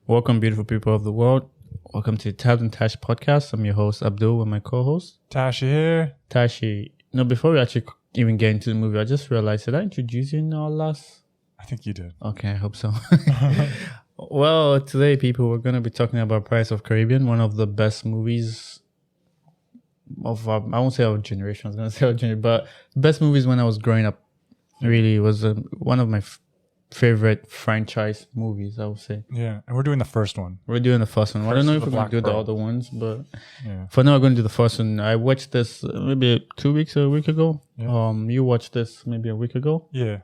Welcome, beautiful people of the world. Welcome to Tabs and Tash Podcast. I'm your host, Abdul, with my co-host. Tashi here. Tashi. No, before we actually even get into the movie, I just realized, did I introduce you in our last? I think you did. Okay, I hope so. Well, today, people, we're going to be talking about Pirates of the Caribbean, one of the best movies of our, I won't say our generation, I was going to say our generation, but best movies when I was growing up. Really was one of my favorite franchise movies, I would say. Yeah, and we're doing the first one. We're doing the first one. I don't know if we're going to do the other ones, but yeah. For now, we're going to do the first one. I watched this maybe 2 weeks or a week ago. Yeah. You watched this maybe a week ago. Yeah.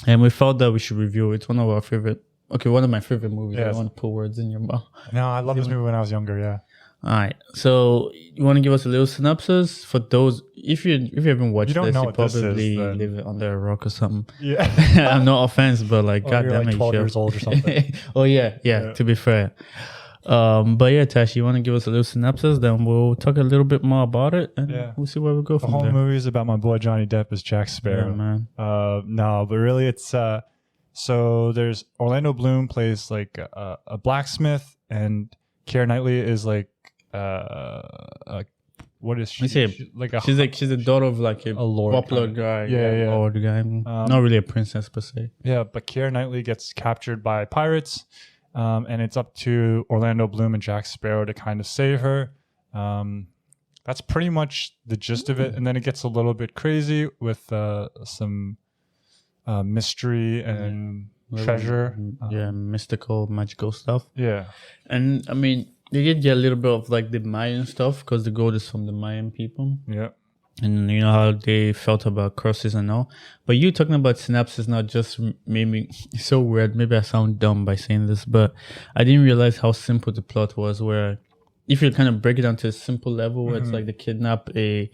And we felt that we should review it. It's one of our favorite, one of my favorite movies. Yeah. I want to put words in your mouth. No, I love this movie when I was younger, yeah. All right. So you want to give us a little synopsis for those, if you haven't watched this, you probably live it under a rock or something. Yeah. I'm no offense, but like, goddamn like it. 12 years old or something. Oh, yeah, to be fair. But yeah, Tash, you want to give us a little synopsis? Then we'll talk a little bit more about it, and we'll see where we go from there. The whole movie is about my boy Johnny Depp as Jack Sparrow. Yeah, man. No, but really it's, so there's Orlando Bloom plays like a blacksmith, and Keira Knightley is like, what is she? She's the daughter of like a lord popular guy. Yeah. Lord guy. Not really a princess per se. Yeah, but Keira Knightley gets captured by pirates, and it's up to Orlando Bloom and Jack Sparrow to kind of save her. That's pretty much the gist of it, and then it gets a little bit crazy with some mystery and treasure. Mystical, magical stuff. Yeah, and I mean, they did get a little bit of like the Mayan stuff because the gold is from the Mayan people. Yeah. And you know how they felt about curses and all. But you talking about synopsis not just made me so weird. Maybe I sound dumb by saying this, but I didn't realize how simple the plot was, where if you kind of break it down to a simple level, where it's like they kidnap a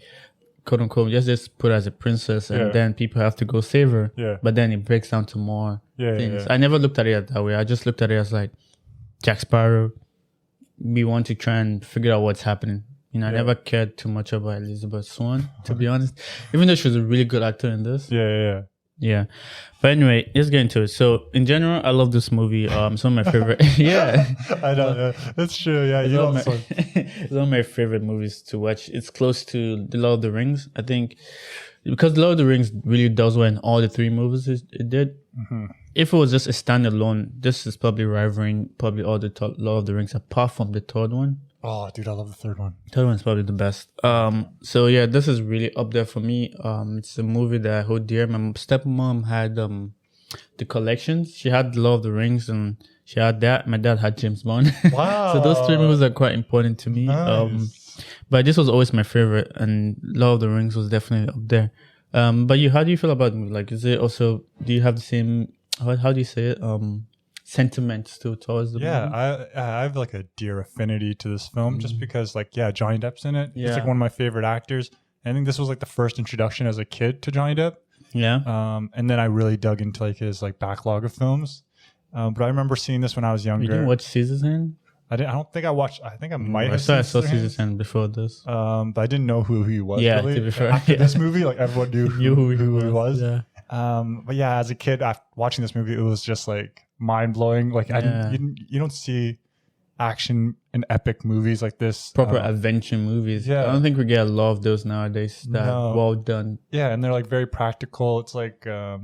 quote unquote, just put her as a princess, and then people have to go save her. Yeah. But then it breaks down to more things. Yeah. I never looked at it that way. I just looked at it as like Jack Sparrow. We want to try and figure out what's happening. You know, I never cared too much about Elizabeth Swann, to be honest. Even though she was a really good actor in this. Yeah. But anyway, let's get into it. So, in general, I love this movie. Some of my favorite. Yeah. I know. That's true. Yeah. It's one of my favorite movies to watch. It's close to The Lord of the Rings, I think. Because The Lord of the Rings really does well in all the three movies it did. Mm-hmm. If it was just a standalone, this is probably rivaling all the Lord of the Rings, apart from the third one. Oh, dude, I love the third one. Third one's probably the best. So yeah, this is really up there for me. It's a movie that I hold dear. My stepmom had the collections. She had The Lord of the Rings, and she had that. My dad had James Bond. Wow. So those three movies are quite important to me. Nice. But this was always my favorite, and Lord of the Rings was definitely up there. But how do you feel about the movie? Like, is it also, do you have the same, how do you say it? Sentiments towards the movie? I have like a dear affinity to this film just because Johnny Depp's in it. Yeah. He's like one of my favorite actors. I think this was like the first introduction as a kid to Johnny Depp. Yeah. And then I really dug into like his like backlog of films. But I remember seeing this when I was younger. You didn't watch Citizen? I don't think I watched. I think I might have. I saw Citizen before this. But I didn't know who he was. Yeah, really. to be fair. After this movie, like everyone knew who he was. Yeah. But yeah, as a kid, after watching this movie, it was just like mind blowing. Like you don't see action and epic movies like this. Proper adventure movies. Yeah. I don't think we get a lot of those nowadays that well done. Yeah, and they're like very practical. It's like it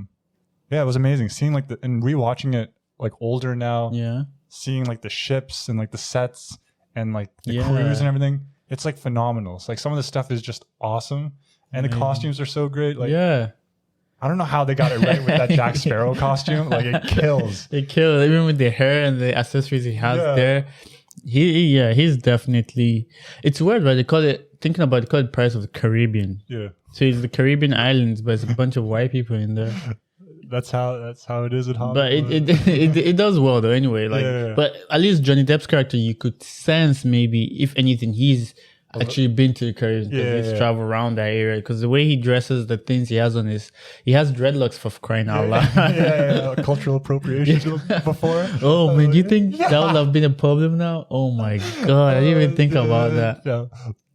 was amazing seeing like and rewatching it like older now. Yeah. Seeing like the ships and like the sets and like the crews and everything. It's like phenomenal. It's like some of the stuff is just awesome. And the costumes are so great. Like I don't know how they got it right with that Jack Sparrow costume. Like it kills. It kills. Even with the hair and the accessories he has there. He's definitely, it's weird, right? They call it Pirates of the Caribbean. Yeah. So it's the Caribbean islands, but it's a bunch of white people in there. That's how it is at Hollywood. But it does well though anyway. Like but at least Johnny Depp's character, you could sense maybe, if anything, he's actually been to the Caribbean because he's traveled around that area. Because the way he dresses, the things he has on he has dreadlocks, for crying out loud. Cultural appropriation before. Oh man, do you think that would have been a problem now? Oh my god, I didn't even think about that. Yeah.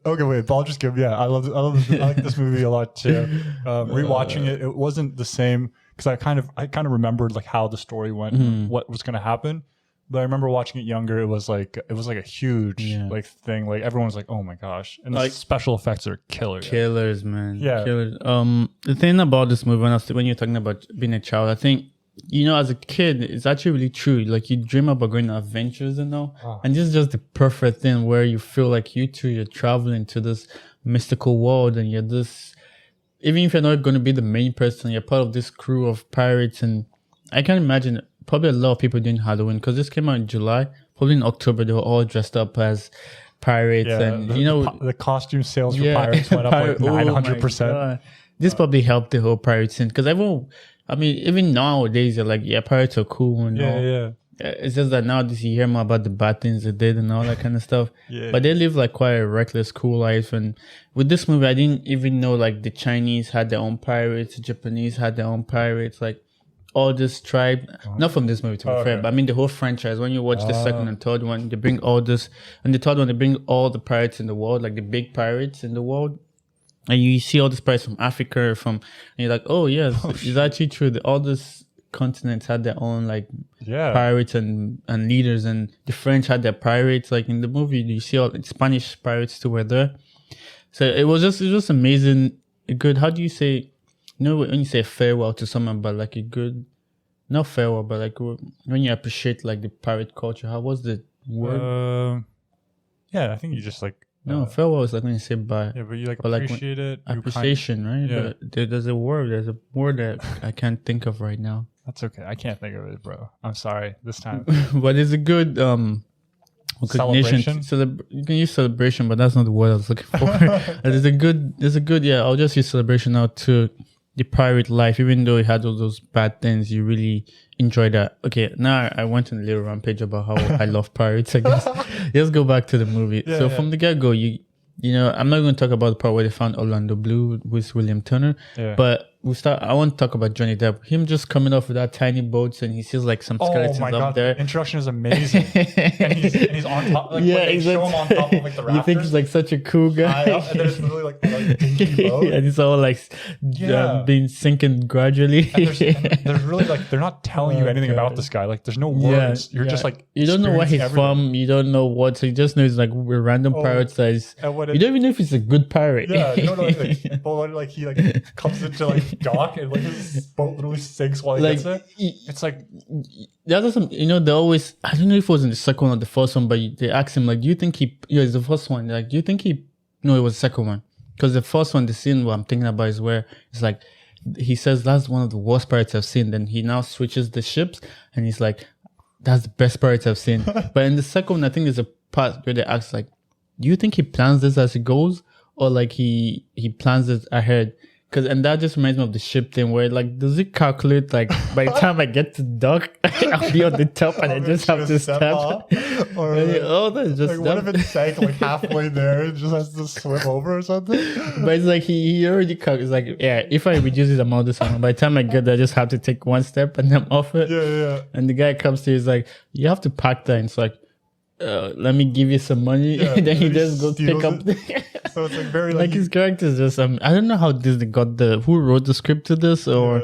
Okay, wait, but I'll just give. Yeah, I like this movie a lot too. Rewatching it wasn't the same because I kind of remembered like how the story went, what was going to happen. But I remember watching it younger. It was like a huge like thing. Like everyone was like, "Oh my gosh!" And the special effects are killer. Killers, man. Yeah. Killers. The thing about this movie, when you're talking about being a child, I think, as a kid, it's actually really true. Like you dream about going on adventures and all, and this is just the perfect thing where you feel like you're traveling to this mystical world, and you're this. Even if you're not going to be the main person, you're part of this crew of pirates, and I can imagine. Probably a lot of people doing Halloween because this came out in July. Probably in October, they were all dressed up as pirates, and the costume sales for pirates went up like 900%. This probably helped the whole pirate scene because everyone. I mean, even nowadays, you're like, pirates are cool and all. Yeah. It's just that nowadays you hear more about the bad things they did and all that kind of stuff. Yeah. But they live like quite a reckless, cool life. And with this movie, I didn't even know like the Chinese had their own pirates, the Japanese had their own pirates, like. All this tribe, not from this movie to be fair, but I mean the whole franchise. When you watch the second and third one, they bring all this, and the third one they bring all the pirates in the world, like the big pirates in the world, and you see all these pirates from Africa, and you're like, oh yes, it's actually true that all these continents had their own like pirates and leaders, and the French had their pirates. Like in the movie, you see all the Spanish pirates too were there, so it was just amazing. Good. How do you say? When you say farewell to someone, but like a good, not farewell, but like when you appreciate like the pirate culture, how was the word? I think you just like farewell is like when you say bye. Yeah, but you like appreciate it. Appreciation, right? Yeah. But there's a word that I can't think of right now. That's okay. I can't think of it, bro. I'm sorry this time. But it's a good recognition. You can use celebration, but that's not the word I was looking for. There's a good. Yeah, I'll just use celebration now too. The pirate life, even though it had all those bad things, you really enjoy that. Okay, now I went on a little rampage about how I love pirates, I guess. Let's go back to the movie. From the get-go, I'm not going to talk about the part where they found Orlando Blue with William Turner, but I want to talk about Johnny Depp. Him just coming off with that tiny boats, and he sees like some skeletons up there. The introduction is amazing. and he's on top, like when they show him on top of like the rafters. You think he's like such a cool guy. And then it's literally like a dinky boat. And it's all like being sinking gradually. And there's really like, they're not telling you anything about this guy. Like there's no words. You're just like, you don't know where he's from. You don't know what. So you just know he's like a random pirate that is. You don't even know if he's a good pirate. Yeah, you don't know anything. But when like he like comes into like dock and like his boat literally sinks while he gets there. It's like the other some they always, I don't know if it was in the second one or the first one, but they ask him like, do you think it's the first one, like, do you think it was the second one, because the first one, the scene what I'm thinking about is where it's like he says that's one of the worst pirates I've seen, then he now switches the ships and he's like, that's the best pirates I've seen. But in the second one, I think there's a part where they ask like, do you think he plans this as he goes, or like he plans it ahead? And that just reminds me of the ship thing where like, does it calculate like by the time I get to dock, I'll be on the top and I just have to step? Or that's just like, what if it sank like halfway there and just has to swim over or something? But it's like he already calculates like, if I reduce the amount of time, by the time I get there, I just have to take one step and I'm off it. Yeah. And the guy comes to you, he's like, you have to pack that. And it's like, let me give you some money. And then he just goes pick up. So it's like very like his character is just I don't know how Disney got who wrote the script to this, or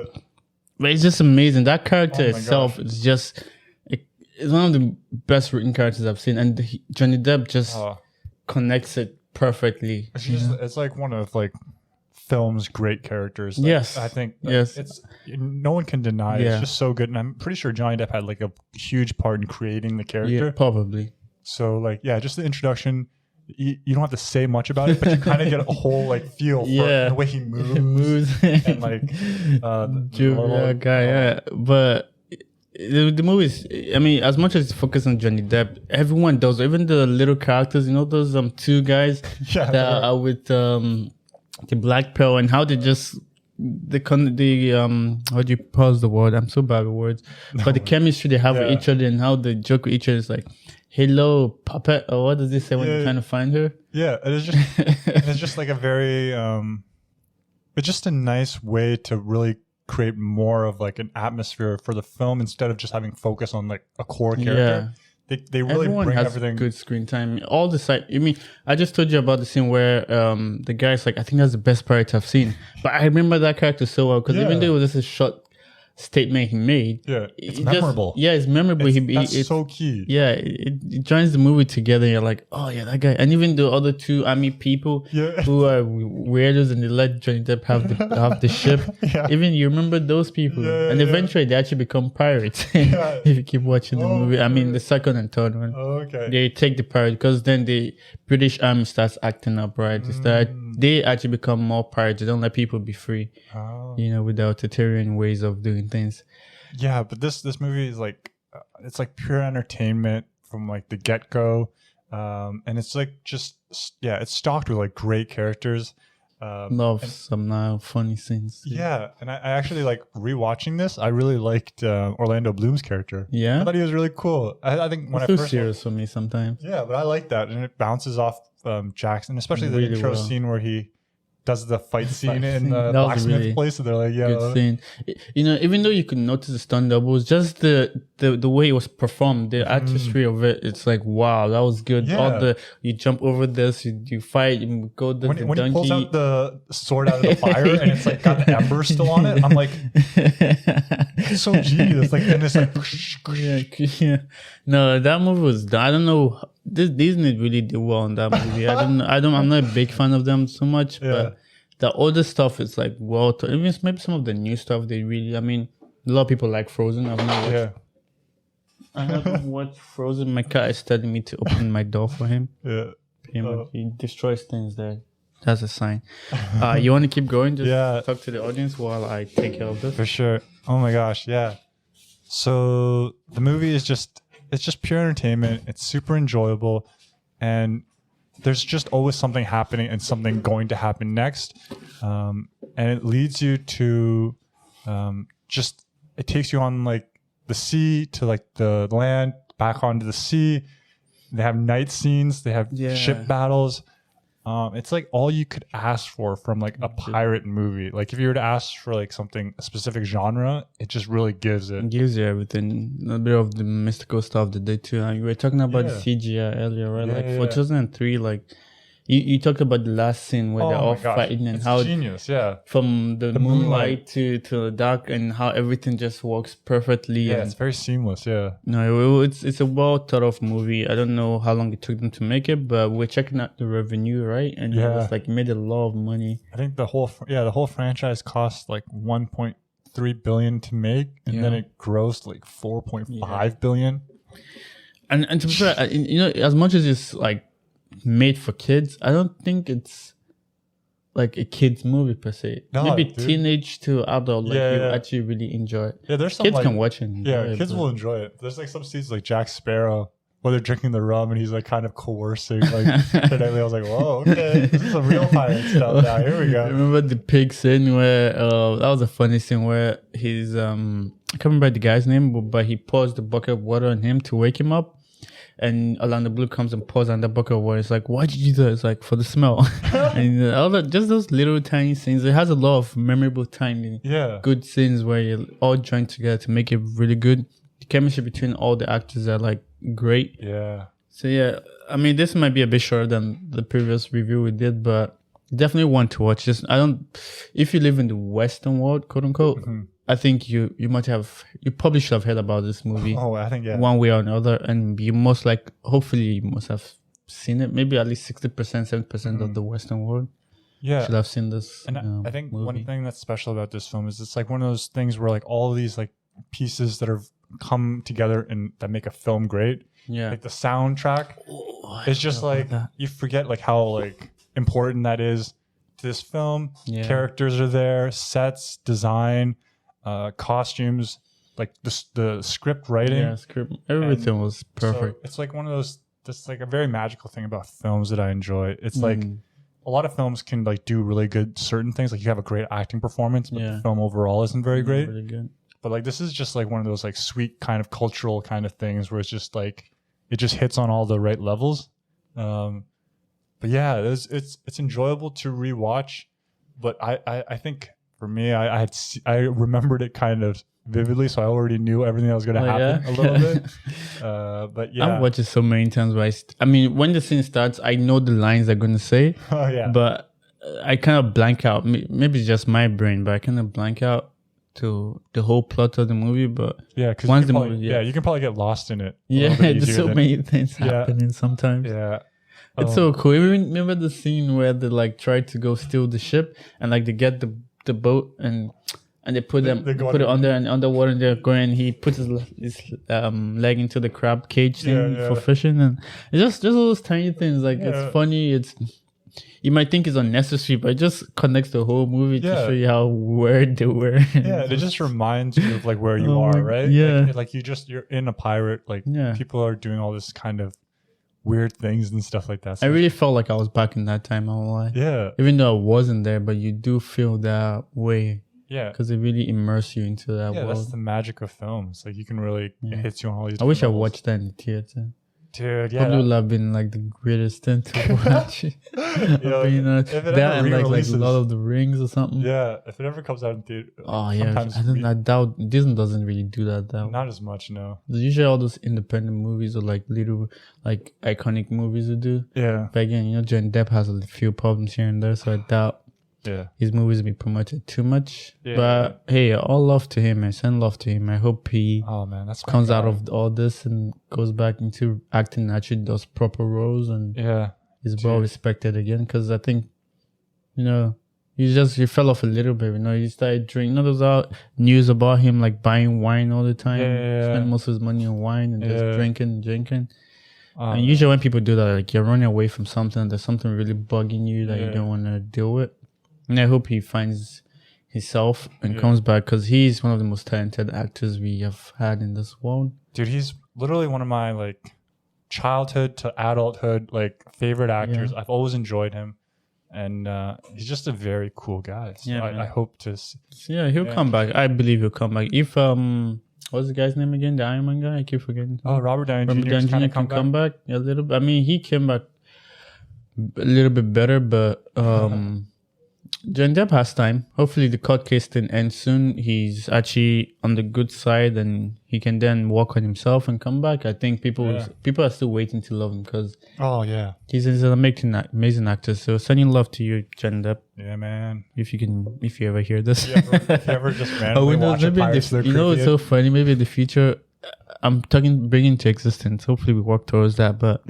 but it's just amazing. That character itself is just it's one of the best written characters I've seen, and Johnny Depp just connects it perfectly. It's like one of like film's great characters. Yes, I think it's no one can deny it's just so good, and I'm pretty sure Johnny Depp had like a huge part in creating the character. Probably. So like just the introduction, you don't have to say much about it, but you kind of get a whole like feel for the way he moves and like the guy. But the movies, I mean, as much as it's focused on Johnny Depp, everyone does, even the little characters, those two guys that are with the Black Pearl, and how they just how do you pause the word? I'm so bad with words. But the chemistry they have with each other, and how they joke with each other is like, hello, puppet, or what does this say when you're trying to find her? Yeah, it's just like a very it's just a nice way to really create more of like an atmosphere for the film instead of just having focus on like a core character. They really Everyone bring has everything. Good screen time. All the side. I mean, I just told you about the scene where the guy's like, I think that's the best pirate I've seen. But I remember that character so well because even though it was just a short statement he made. Yeah, it's memorable. It's memorable. That's so key. Yeah, it joins the movie together. You're like, oh yeah, that guy. And even the other two army people who are weirdos and they let Johnny Depp have the ship. Yeah. Even you remember those people. Yeah, and eventually they actually become pirates. If you keep watching the movie. I mean, the second and third one. Oh, okay. They take the pirate because then the British army starts acting up, right? They actually become more pirates. They don't let people be free. Oh. With the authoritarian ways of doing things. Yeah, but this movie is like it's like pure entertainment from like the get go, and it's like it's stocked with like great characters. Some now funny scenes. Yeah, and I actually like rewatching this. I really liked Orlando Bloom's character. Yeah, I thought he was really cool. I think when I first serious for me sometimes. Yeah, but I like that, and it bounces off Jackson, especially the intro scene where he does the fight scene in the blacksmith place, and they're like, yeah, good scene. Even though you could notice the stunt doubles, just the way it was performed, the artistry of it, it's like, wow, that was good. Yeah. All you jump over this, you fight, you go the when donkey. He pulls out the sword out of the fire and it's like got the embers still on it, I'm like, it's so genius. Like, and it's like, yeah. No, that movie was. I don't know. Disney really did well in that movie. I'm not a big fan of them so much, but the older stuff is like even maybe some of the new stuff they really. I mean, a lot of people like Frozen. I've not watched. I haven't watched Frozen. My cat is telling me to open my door for him. Yeah, he destroys things there. That's a sign. You want to keep going? Just talk to the audience while I take care of this. For sure. Oh my gosh, yeah. So the movie is it's just pure entertainment. It's super enjoyable, and there's just always something happening and something going to happen next, and it leads you to it takes you on like the sea to like the land, back onto the sea. They have night scenes. They have ship battles. It's like all you could ask for from like a pirate movie. Like if you were to ask for like a specific genre, it just really gives it. It gives you everything. A bit of the mystical stuff that they do. You were talking about the CGI earlier, right? For 2003, like you talked about the last scene where they're all fighting and how genius, from the moonlight to the dark and how everything just works perfectly. Yeah, it's very seamless. Yeah. No, it's a well thought of movie. I don't know how long it took them to make it, but we're checking out the revenue, right? And it was like made a lot of money. I think the whole franchise cost like 1.3 billion to make, and then it grossed like 4.5 billion. And to be fair, as much as it's like made for kids, I don't think it's like a kids movie per se. Maybe teenage to adult, like you actually really enjoy it. Yeah, there's some kids can watch it. Kids will enjoy it. There's like some scenes like Jack Sparrow where they're drinking the rum and he's like kind of coercing. Like I was like, whoa, okay, this is some real pirate stuff now. Here we go. Remember the pig scene where that was a funny scene where he's I can't remember the guy's name, but he pours the bucket of water on him to wake him up. And Orlando Bloom comes and pours on the bucket of water. It's like, why'd you do that? It's like, for the smell. And all that, just those little tiny scenes. It has a lot of memorable tiny, good scenes where you all join together to make it really good. The chemistry between all the actors are like great. Yeah. So I mean, this might be a bit shorter than the previous review we did, but definitely want to watch this. If you live in the Western world, quote unquote, I think you probably should have heard about this movie. Oh, I think one way or another, and hopefully you must have seen it. Maybe at least 60%, 70% of the Western world should have seen this. And I think one thing that's special about this film is it's like one of those things where like all of these like pieces that have come together and that make a film great. Yeah, like the soundtrack is just like you forget like how like important that is to this film. Yeah. Characters are there, sets, design. Costumes, like the script writing, everything was perfect. So it's like one of those. That's like a very magical thing about films that I enjoy. It's like a lot of films can like do really good certain things. Like you have a great acting performance, but the film overall isn't very great. Really good. But like this is just like one of those like sweet kind of cultural kind of things where it's just like it just hits on all the right levels. But yeah, it's enjoyable to rewatch. But I think. For me, I remembered it kind of vividly, so I already knew everything that was going to happen a little bit. But yeah, I've watched it so many times. But I mean, when the scene starts, I know the lines they're going to say. But I kind of blank out. Maybe it's just my brain, but I kind of blank out to the whole plot of the movie, but Yeah, because once the movie, you can probably get lost in it. there's so many things happening sometimes. Yeah. It's so cool. Remember the scene where they like try to go steal the ship and like they get the boat and they put it under and underwater and they're going. He puts his leg into the crab cage thing for fishing, and it's just all those tiny things. Like it's funny. You might think it's unnecessary, but it just connects the whole movie to show you how weird they were. Yeah, it just reminds you of like where you are, right? Yeah, like you're in a pirate. Like people are doing all this kind of weird things and stuff like that. So I really felt like I was back in that time. I won't lie. Yeah, even though I wasn't there, but you do feel that way. Yeah, because it really immerses you into that world. That's the magic of films. Like you can really it hits you on all these. I wish levels. I watched that in the theater. Dude, yeah, probably would have been like the greatest thing to watch. That and like Lord of the Rings or something. Yeah, if it ever comes out in theater. Oh yeah, I doubt Disney doesn't really do that. Not as much, no. Usually all those independent movies or like little like iconic movies would do. Yeah, but again, Johnny Depp has a few problems here and there, so I doubt. Yeah, his movies be promoted too much. Yeah, but hey, all love to him. I send love to him. I hope he comes out of all this and goes back into acting and actually does proper roles and is well respected again. Because I think, he fell off a little bit. He started drinking. There's all news about him like buying wine all the time. Spend most of his money on wine and just drinking. And usually when people do that, like you're running away from something. There's something really bugging you that you don't want to deal with. And I hope he finds himself and comes back because he's one of the most talented actors we have had in this world. Dude, he's literally one of my like childhood to adulthood like favorite actors. I've always enjoyed him, and he's just a very cool guy. So I hope to. He'll come back. I believe he'll come back. If what's the guy's name again? The Iron Man guy. I keep forgetting. Oh, Robert Downey Jr. can come back a little bit. I mean, he came back a little bit better, but Johnny Depp has time. Hopefully the court case can end soon. He's actually on the good side and he can then work on himself and come back. I think people are still waiting to love him because he's an amazing actor. So sending love to you, Johnny Depp. Yeah, man. If you ever hear this. If you ever just randomly watch a Pirates of the Caribbean. It's so funny. Maybe in the future, I'm bringing to existence. Hopefully we work towards that. But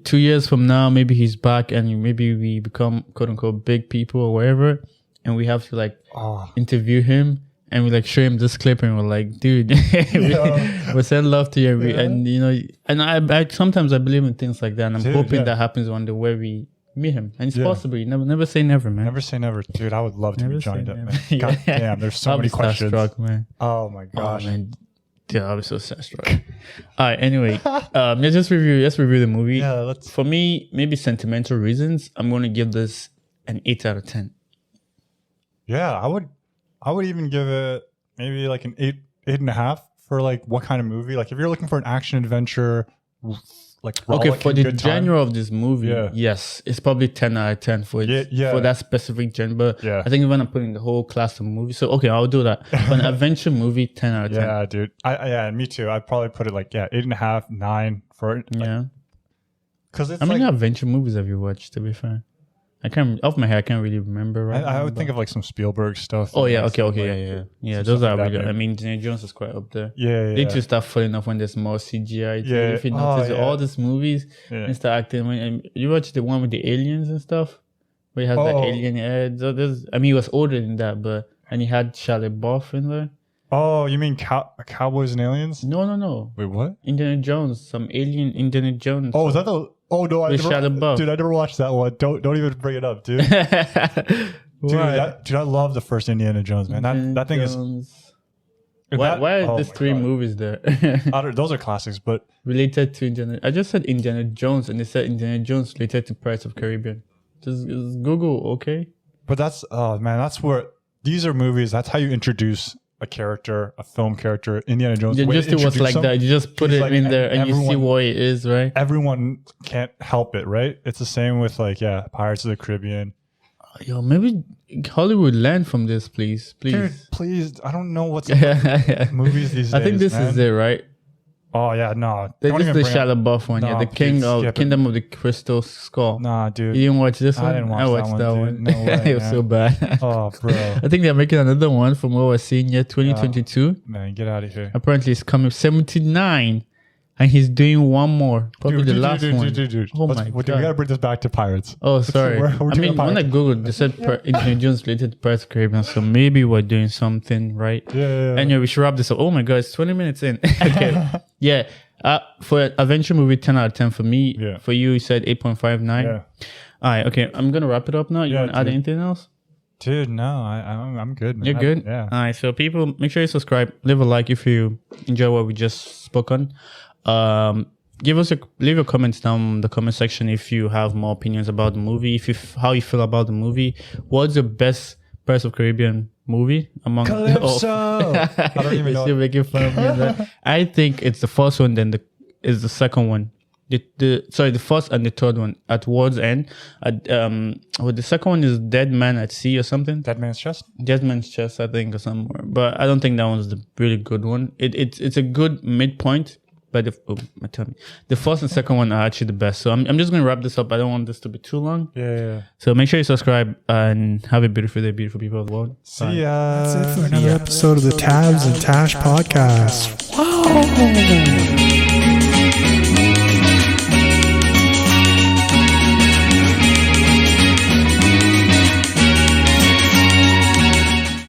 2 years from now, maybe he's back and maybe we become quote unquote big people or whatever, and we have to like interview him and we like show him this clip and we're like, dude, we send love to you, and I sometimes I believe in things like that, and I'm hoping that happens one day where we meet him, and it's possible. You never say never, man. Never say never, dude. I would love to meet Johnny Depp, man. God damn, there's so many questions. Starstruck, man. Oh my gosh. Man. Yeah, I was so starstruck. All right, anyway, let's review the movie. Yeah, for me, maybe sentimental reasons, I'm going to give this an 8 out of 10. Yeah, I would even give it maybe like an 8.5 for like what kind of movie? Like if you're looking for an action adventure, like for the genre of this movie, yes, it's probably 10 out of 10 for that specific genre. But I think when I'm putting the whole class of movies, so okay, I'll do that. For an adventure movie, 10 out of 10. Yeah, dude. Me too. I'd probably put it like 8.5, 9 for it. Yeah. Because it's how many adventure movies have you watched? To be fair, I can't off my head. I can't really remember. Right. I would think of like some Spielberg stuff. Oh yeah, okay, yeah. Those are really good. I mean, Indiana Jones is quite up there. Yeah. They just start falling off when there's more CGI. If you notice all these movies, and start acting. And you watch the one with the aliens and stuff, where he has that alien head. So he was older than that, and he had Shia LaBeouf in there. Oh, you mean Cowboys and Aliens? No. Wait, what? Indiana Jones, some alien Indiana Jones. Oh, is that the? Oh no, I never watched that one. Don't even bring it up, dude. Dude, I love the first Indiana Jones, man. That thing is. Why are these three movies there? Those are classics, but related to Indiana. I just said Indiana Jones, and they said Indiana Jones related to Pirates of Caribbean. Just Google, okay? But that's that's where these are movies. That's how you introduce a film character, Indiana Jones. It was like that. You just put it in there and you see what it is, right? Everyone can't help it, right? It's the same with Pirates of the Caribbean. Yo, maybe Hollywood learn from this, please. Dude, please. I don't know what's movies these days. I think this is it, right? Oh yeah, no. This Don't is even the bring up- Shia LaBeouf one. Yeah, No, the skip it. Kingdom of the Crystal Skull. Nah, You dude. didn't watch this one? I didn't watch I that watched one, that dude. one. No way, It was man. so bad. Oh, bro. I think they're making another one from what we're seeing here, 2022. Man, get out of here. Apparently, it's coming 79, and he's doing one more. Probably the last one. Dude. Oh Let's- my we God. gotta bring this back to pirates. Oh, sorry. We're I doing mean, a when I podcast. googled, they said Indiana Jones related to Pirates of the Caribbean, so maybe we're doing something right. Yeah. Anyway, we should wrap this up. Oh my God, it's 20 minutes in. Okay. Yeah. For an adventure movie, 10 out of 10 for me. Yeah. For you said 8.59. Yeah. All right. Okay. I'm going to wrap it up now. You Yeah, want to add dude. anything else? Dude, no, I'm good, man. You're good? Yeah. All right. So people, make sure you subscribe. Leave a like if you enjoy what we just spoke on. Leave your comments down in the comment section if you have more opinions about the movie. How you feel about the movie. What's your best Pirates of the Caribbean movie among Calypso. I don't even know. You're making fun of me. on that. I think it's the first one, then is the second one. The first and the third one at World's End. The second one is Dead Man at Sea or something. Dead Man's Chest? Dead Man's Chest, I think, or somewhere. But I don't think that one's the really good one. It's a good midpoint. But the first and second one are actually the best. So I'm just going to wrap this up. I don't want this to be too long. Yeah. So make sure you subscribe and have a beautiful day, beautiful people of the world. See ya. That's it for another episode of the Tabs and Tash Podcast. Wow.